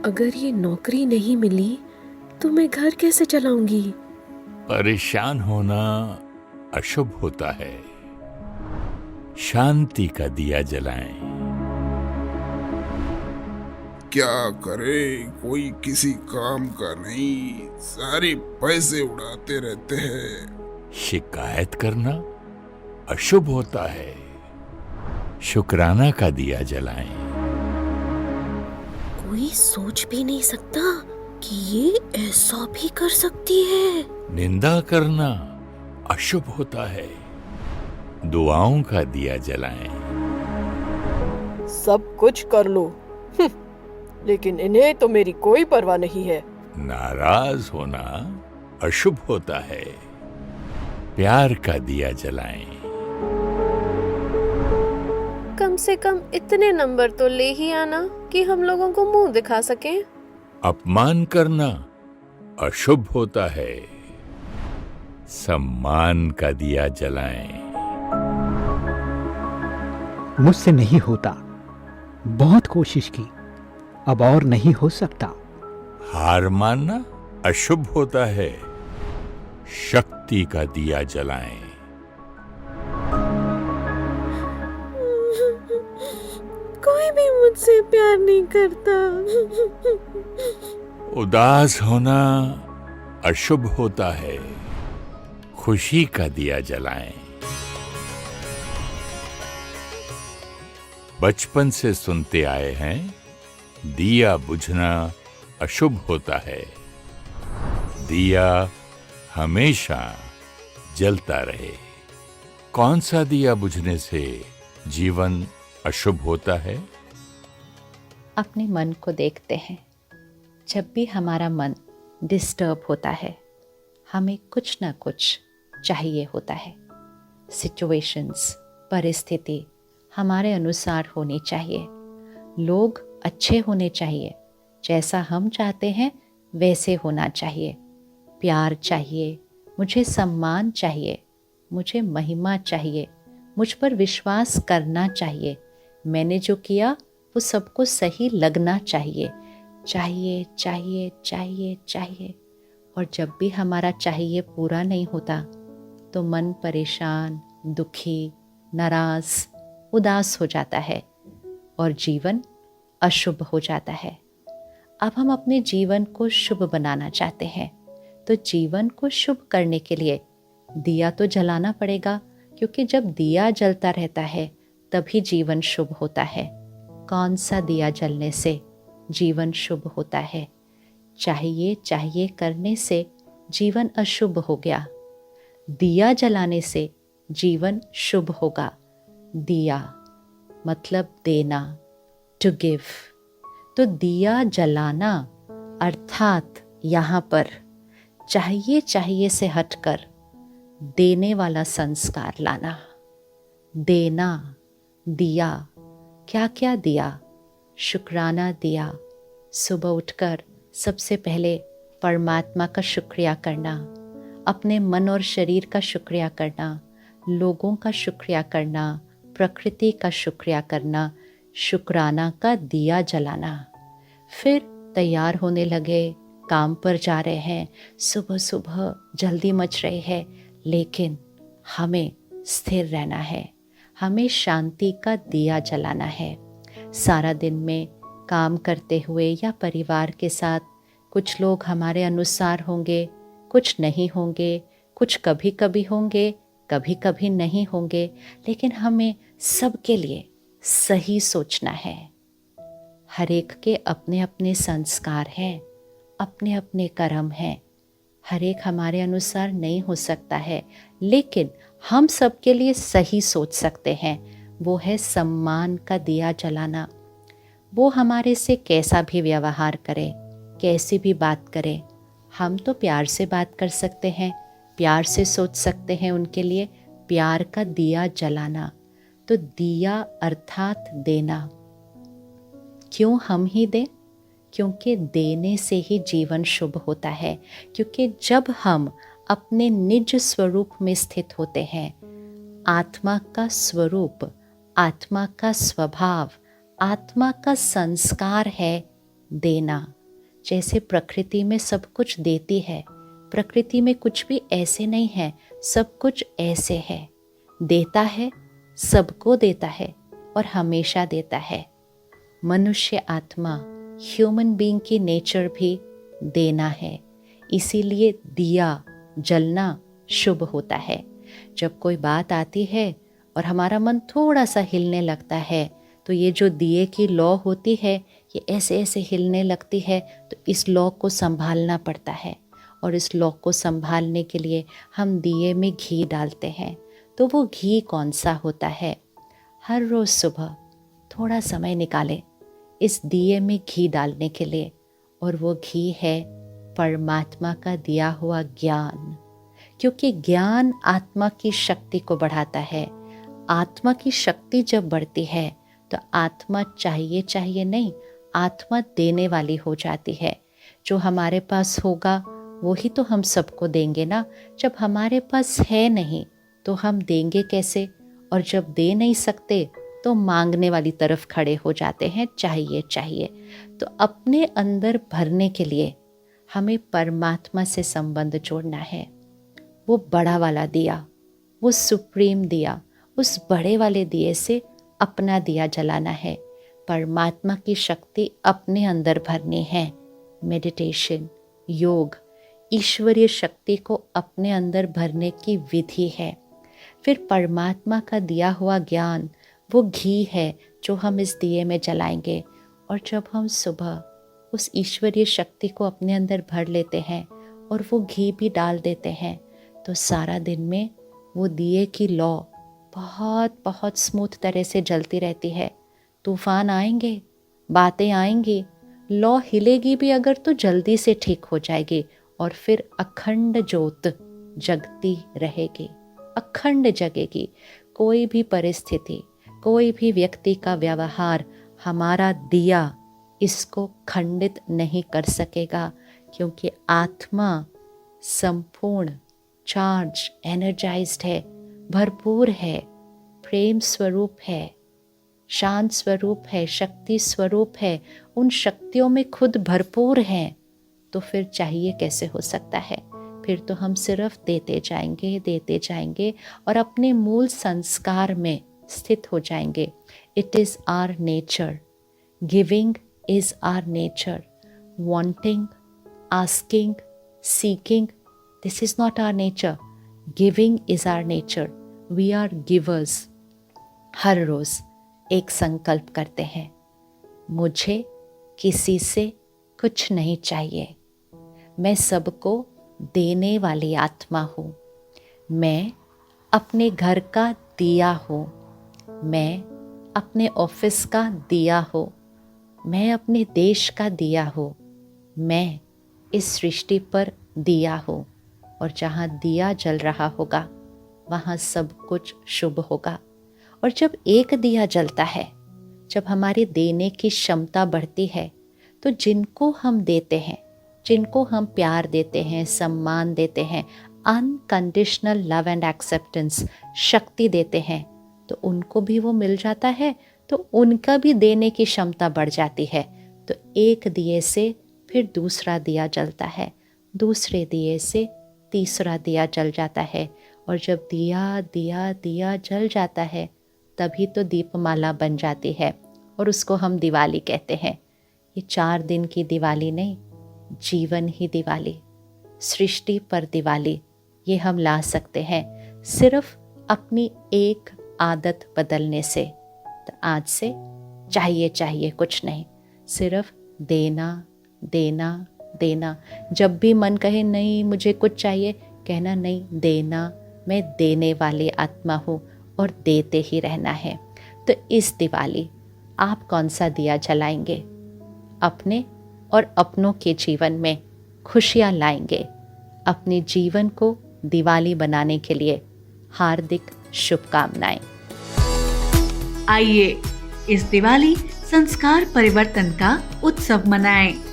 अगर ये नौकरी नहीं मिली तो मैं घर कैसे चलाऊंगी? परेशान होना अशुभ होता है। शांति का दिया जलाएं। क्या करे, कोई किसी काम का नहीं, सारे पैसे उड़ाते रहते हैं। शिकायत करना अशुभ होता है। शुक्राना का दिया जलाएं। कोई सोच भी नहीं सकता कि ये ऐसा भी कर सकती है। निंदा करना अशुभ होता है। दुआओं का दिया जलाएं। सब कुछ कर लो, लेकिन इन्हें तो मेरी कोई परवाह नहीं है। नाराज होना अशुभ होता है। प्यार का दिया जलाएं। कम से कम इतने नंबर तो ले ही आना कि हम लोगों को मुंह दिखा सकें। अपमान करना अशुभ होता है। सम्मान का दिया जलाएं। मुझसे नहीं होता, बहुत कोशिश की, अब और नहीं हो सकता। हार मानना अशुभ होता है। शक्ति का दिया जलाएं। कोई भी मुझसे प्यार नहीं करता। उदास होना अशुभ होता है। खुशी का दिया जलाएं। बचपन से सुनते आए हैं, दिया बुझना अशुभ होता है। दिया हमेशा जलता रहे। कौन सा दिया बुझने से जीवन अशुभ होता है? अपने मन को देखते हैं। जब भी हमारा मन डिस्टर्ब होता है, हमें कुछ ना कुछ चाहिए होता है। सिचुएशंस, परिस्थिति हमारे अनुसार होनी चाहिए। लोग अच्छे होने चाहिए, जैसा हम चाहते हैं वैसे होना चाहिए। प्यार चाहिए, मुझे सम्मान चाहिए, मुझे महिमा चाहिए, मुझ पर विश्वास करना चाहिए। मैंने जो किया वो सबको सही लगना चाहिए। चाहिए चाहिए चाहिए चाहिए। और जब भी हमारा चाहिए पूरा नहीं होता तो मन परेशान, दुखी, नाराज, उदास हो जाता है और जीवन अशुभ हो जाता है। अब हम अपने जीवन को शुभ बनाना चाहते हैं, तो जीवन को शुभ करने के लिए दिया तो जलाना पड़ेगा, क्योंकि जब दिया जलता रहता है तभी जीवन शुभ होता है। कौन सा दिया जलने से जीवन शुभ होता है? चाहिए चाहिए करने से जीवन अशुभ हो गया। दिया जलाने से जीवन शुभ होगा। दिया मतलब देना, टू गिव। तो दिया जलाना अर्थात यहाँ पर चाहिए चाहिए से हटकर देने वाला संस्कार लाना। देना, दिया, क्या क्या दिया? शुक्राना दिया। सुबह उठकर सबसे पहले परमात्मा का शुक्रिया करना, अपने मन और शरीर का शुक्रिया करना, लोगों का शुक्रिया करना, प्रकृति का शुक्रिया करना, शुक्राना का दिया जलाना। फिर तैयार होने लगे, काम पर जा रहे हैं, सुबह सुबह जल्दी मच रही है, लेकिन हमें स्थिर रहना है, हमें शांति का दिया जलाना है। सारा दिन में काम करते हुए या परिवार के साथ कुछ लोग हमारे अनुसार होंगे, कुछ नहीं होंगे, कुछ कभी कभी होंगे, कभी कभी नहीं होंगे, लेकिन हमें सबके लिए सही सोचना है। हर एक के अपने अपने संस्कार हैं, अपने अपने कर्म हैं। हर एक हमारे अनुसार नहीं हो सकता है, लेकिन हम सबके लिए सही सोच सकते हैं। वो है सम्मान का दिया जलाना। वो हमारे से कैसा भी व्यवहार करे, कैसी भी बात करे, हम तो प्यार से बात कर सकते हैं, प्यार से सोच सकते हैं उनके लिए। प्यार का दिया जलाना। तो दिया अर्थात देना। क्यों हम ही दें? क्योंकि देने से ही जीवन शुभ होता है। क्योंकि जब हम अपने निज स्वरूप में स्थित होते हैं, आत्मा का स्वरूप, आत्मा का स्वभाव, आत्मा का संस्कार है देना। जैसे प्रकृति में सब कुछ देती है, प्रकृति में कुछ भी ऐसे नहीं है, सब कुछ ऐसे है, देता है, सबको देता है और हमेशा देता है। मनुष्य आत्मा, ह्यूमन बीइंग की नेचर भी देना है, इसीलिए दिया जलना शुभ होता है। जब कोई बात आती है और हमारा मन थोड़ा सा हिलने लगता है, तो ये जो दिए की लौ होती है, ये ऐसे ऐसे हिलने लगती है, तो इस लौ को संभालना पड़ता है। और इस लौ को संभालने के लिए हम दिए में घी डालते हैं। तो वो घी कौन सा होता है? हर रोज़ सुबह थोड़ा समय निकालें इस दिए में घी डालने के लिए, और वो घी है परमात्मा का दिया हुआ ज्ञान। क्योंकि ज्ञान आत्मा की शक्ति को बढ़ाता है। आत्मा की शक्ति जब बढ़ती है तो आत्मा चाहिए नहीं, आत्मा देने वाली हो जाती है। जो हमारे पास होगा वो ही तो हम सबको देंगे ना। जब हमारे पास है नहीं तो हम देंगे कैसे? और जब दे नहीं सकते तो मांगने वाली तरफ खड़े हो जाते हैं, चाहिए। तो अपने अंदर भरने के लिए हमें परमात्मा से संबंध जोड़ना है। वो बड़ा वाला दिया, वो सुप्रीम दिया, उस बड़े वाले दिए से अपना दिया जलाना है। परमात्मा की शक्ति अपने अंदर भरनी है। मेडिटेशन, योग, ईश्वरीय शक्ति को अपने अंदर भरने की विधि है। फिर परमात्मा का दिया हुआ ज्ञान वो घी है जो हम इस दिए में जलाएंगे। और जब हम सुबह उस ईश्वरीय शक्ति को अपने अंदर भर लेते हैं और वो घी भी डाल देते हैं, तो सारा दिन में वो दिए की लौ बहुत स्मूथ तरह से जलती रहती है। तूफान आएंगे, बातें आएंगी, लौ हिलेगी भी अगर तो जल्दी से ठीक हो जाएगी, और फिर अखंड ज्योत जगती रहेगी, अखंड जगेगी। कोई भी परिस्थिति, कोई भी व्यक्ति का व्यवहार हमारा दिया इसको खंडित नहीं कर सकेगा, क्योंकि आत्मा संपूर्ण चार्ज, एनर्जाइज्ड है, भरपूर है, प्रेम स्वरूप है, शांत स्वरूप है, शक्ति स्वरूप है, उन शक्तियों में खुद भरपूर हैं। तो फिर चाहिए कैसे हो सकता है? फिर तो हम सिर्फ देते जाएंगे और अपने मूल संस्कार में स्थित हो जाएंगे। It is our nature, giving is our nature, wanting, asking, seeking, this is not our nature. Giving is our nature, we are givers. हर रोज़ एक संकल्प करते हैं, मुझे किसी से कुछ नहीं चाहिए, मैं सबको देने वाली आत्मा हूँ, मैं अपने घर का दिया हूँ, मैं अपने ऑफिस का दिया हूँ, मैं अपने देश का दिया हूँ, मैं इस सृष्टि पर दिया हूँ। और जहाँ दिया जल रहा होगा वहाँ सब कुछ शुभ होगा। और जब एक दिया जलता है, जब हमारी देने की क्षमता बढ़ती है, तो जिनको हम देते हैं, जिनको हम प्यार देते हैं, सम्मान देते हैं, अनकंडीशनल लव एंड एक्सेप्टेंस, शक्ति देते हैं, तो उनको भी वो मिल जाता है, तो उनका भी देने की क्षमता बढ़ जाती है। तो एक दिए से फिर दूसरा दिया जलता है, दूसरे दिए से तीसरा दिया जल जाता है, और जब दिया दिया दिया जल जाता है तभी तो दीपमाला बन जाती है, और उसको हम दिवाली कहते हैं। ये 4 दिन की दिवाली नहीं, जीवन ही दिवाली, सृष्टि पर दिवाली, ये हम ला सकते हैं सिर्फ अपनी एक आदत बदलने से। तो आज से चाहिए कुछ नहीं, सिर्फ देना देना देना। जब भी मन कहे नहीं मुझे कुछ चाहिए, कहना नहीं, देना, मैं देने वाली आत्मा हूँ और देते ही रहना है। तो इस दिवाली आप कौन सा दिया जलाएंगे? अपने और अपनों के जीवन में खुशियाँ लाएंगे। अपने जीवन को दिवाली बनाने के लिए हार्दिक शुभकामनाएं। आइए इस दिवाली संस्कार परिवर्तन का उत्सव मनाएं।